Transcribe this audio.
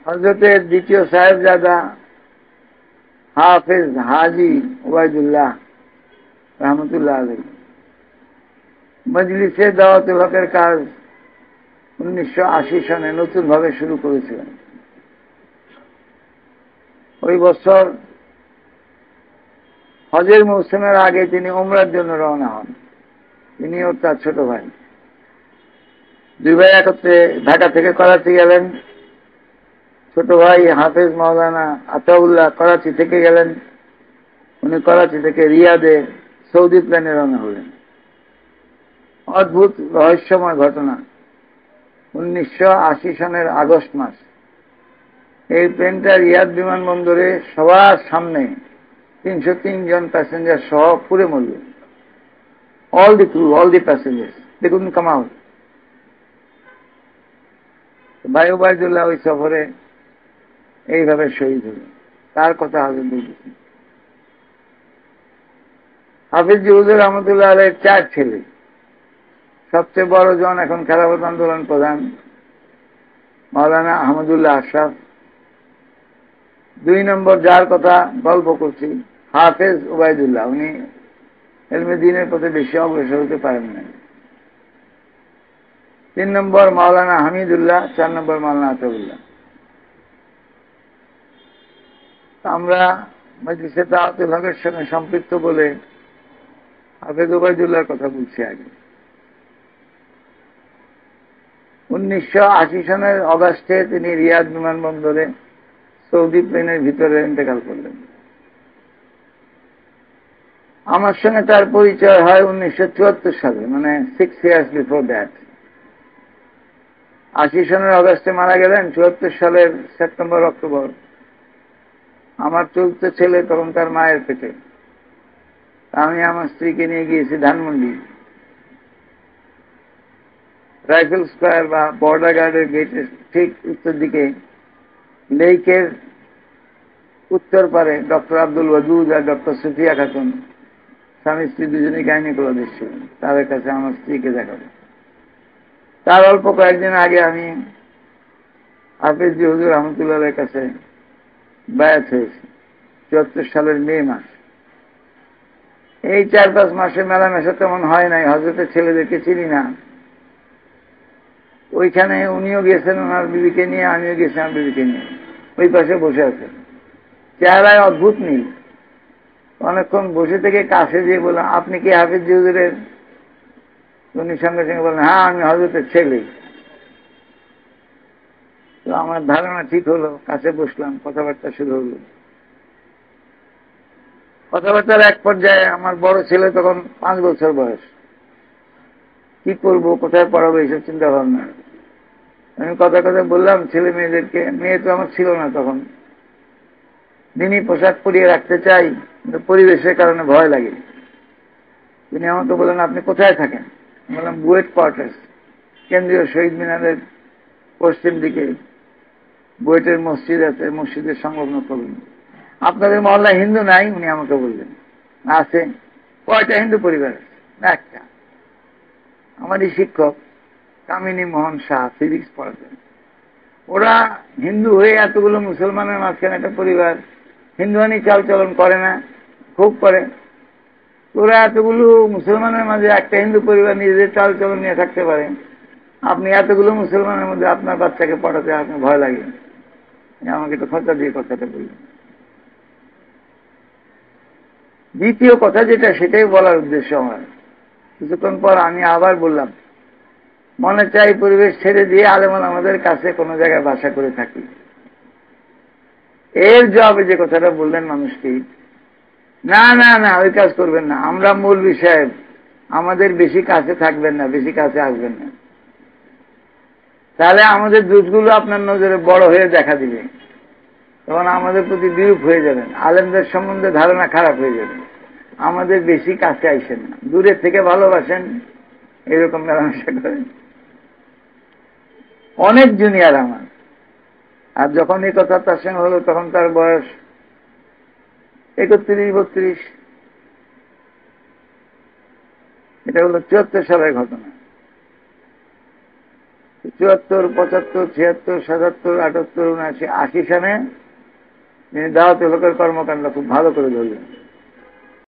হযরতের দ্বিতীয় সাহেবজাদা হাফেজ হাজী ওবায়দুল্লাহ রহমতুল্লাহ আলাইহি মজলিসে দাওয়াতুল হকের কাজ 1980 সনে নতুনভাবে শুরু করেছিলেন। ওই বছর হজের মৌসুমের আগে তিনি উমরার জন্য রওনা হন। তিনি ও তার ছোট ভাই, দুই ভাই একত্রে ঢাকা থেকে করাচি গেলেন। ছোট ভাই হাফেজ মাওলানা আতাউল্লাহ করাচি থেকে গেলেন। উনি করাচি থেকে রিয়াদে সৌদি প্লেনে রওনা হলেন। অদ্ভুত রহস্যময় ঘটনা, 1980 সনের আগস্ট মাস এই প্লেনটা রিয়াদ বিমানবন্দরে সবার সামনে 303 জন প্যাসেঞ্জার সহ পুড়ে মরল। All the crew, all the passengers, they couldn't come out. ভাই ওবায়দুল্লাহ ওই সফরে এইভাবে শহীদ হলেন। তার কথা হাজির বলতেছি। হাফিজ হুজুর রহমতুল্লাহ আলাইহির 4 ছেলে। সবচেয়ে বড় জন এখন খেলাফত আন্দোলন প্রধান মাওলানা আহমদুল্লাহ আশরাফ। 2 নম্বর যার কথা গল্প করছি হাফেজ ওবায়দুল্লাহ, উনি ইলমে দ্বীনের পথে বেশি অগ্রসর হতে পারেন না। 3 নম্বর মাওলানা হামিদুল্লাহ, 4 নম্বর মাওলানা আতাউল্লাহ। আমরা মজলিসে দাওয়াতুল হকের সঙ্গে সম্পৃক্ত বলে হাফেজ ওবায়দুল্লাহর কথা বলছি আগে। 1980 সনের অগাস্টে তিনি রিয়াদ বিমানবন্দরে সৌদি প্লেনের ভিতরে ইন্তেকাল করলেন। আমার সঙ্গে তার পরিচয় হয় 1974 সালে, মানে 6 years বিফোর দ্যাট। 80 সনের অগাস্টে মারা গেলেন। 74 সালের সেপ্টেম্বর অক্টোবর আমার চলতে ছেলে তখন তার মায়ের পেটে। আমি আমার স্ত্রীকে নিয়ে গিয়েছি ধানমন্ডি, রাইফেল স্কোয়ার বা বর্ডার গার্ডের গেটের ঠিক উত্তর দিকে লেকের উত্তর পারে ডক্টর আব্দুল ওয়াদুদ আর ডক্টর সুফিয়া খাতুন স্বামী স্ত্রী দুজনেই গাইনিকোলজিস্ট ছিলেন। তাদের কাছে আমার স্ত্রীকে দেখাবো। তার অল্প কয়েকদিন আগে আমি হাফিজ হুজুর রহমতুল্লাহের কাছে বায়াত হয়েছি, 74 সালের মে মাস। এই 4-5 মাসে মেলামেশা তেমন হয় নাই, হযরতের ছেলেদেরকে চিনি না। ওইখানে উনিও গেছেন ওনার বিবিকে নিয়ে, আমিও গেছি আমার বিবিকে নিয়ে। ওই পাশে বসে আছেন, চেহারায় অদ্ভুত মিল। অনেকক্ষণ বসে থেকে কাছে যেয়ে বললাম, আপনি কি হাফিজ হুজুরের? উনি সঙ্গে সঙ্গে বললেন, হ্যাঁ আমি হযরতের ছেলে। তো আমার ধারণা ঠিক হলো, কাছে বসলাম, কথাবার্তা শুরু হলো। কথাবার্তার এক পর্যায়ে আমার বড় ছেলে তখন 5 বছর বয়স, কি করব, কোথায় পড়াবো, এইসব চিন্তা ভাবনা। আমি কথা বললাম ছেলে মেয়েদেরকে, মেয়ে তো আমার ছিল না তখন, দিনই পোশাক পরিয়ে রাখতে চাই, কিন্তু পরিবেশের কারণে ভয় লাগে। তিনি আমাকে বললেন, আপনি কোথায় থাকেন? বললাম বুয়েট কোয়ার্টার্স, কেন্দ্রীয় শহীদ মিনারের পশ্চিম দিকে বুয়েটের মসজিদ আছে, মসজিদের সংলগ্ন করুন। আপনাদের মহল্লা হিন্দু নাই? উনি আমাকে বললেন আছে। কয়টা হিন্দু পরিবার আছে? একটা। আমারই শিক্ষক কামিনী মোহন শাহ ফিজিক্স পড়াতেন। ওরা হিন্দু হয়ে এতগুলো মুসলমানের মাঝখানে একটা পরিবার হিন্দুয়ানি চালচলন করে না? খুব করে। ওরা এতগুলো মুসলমানের মাঝে একটা হিন্দু পরিবার নিজেদের চালচলন নিয়ে থাকতে পারে, আপনি এতগুলো মুসলমানের মধ্যে আপনার বাচ্চাকে পড়াতে আপনার ভয় লাগে? আমাকে তো খরচা দিয়ে কথাটা বললেন। দ্বিতীয় কথা যেটা, সেটাই বলার উদ্দেশ্য আমার। কিছুক্ষণ পর আমি আবার বললাম, মনে চাই পরিবেশ ছেড়ে দিয়ে আলেমান আমাদের কাছে কোনো জায়গায় বাসা করে থাকি। এর জবাবে যে কথাটা বললেন মানুষকে, না না না ওই কাজ করবেন না, আমরা মৌলভী সাহেব, আমাদের বেশি কাছে থাকবেন না, বেশি কাছে আসবেন না, তাহলে আমাদের দোষগুলো আপনার নজরে বড় হয়ে দেখা দিবে, তখন আমাদের প্রতি বিরূপ হয়ে যাবেন, আলেমদের সম্বন্ধে ধারণা খারাপ হয়ে যাবে। আমাদের বেশি কাছে আইসেন না, দূরের থেকে ভালোবাসেন, এরকম মেলামেশা করেন। অনেক জুনিয়র আমার। আর যখন এই কথা তার সঙ্গে হলো তখন তার বয়স 31-32। এটা হলো 74 সালের ঘটনা। 74, 75, 76, 77, 78, 79, 80 সালে তিনি দাওয়াতে লোকের কর্মকাণ্ড খুব ভালো করে ধরলেন।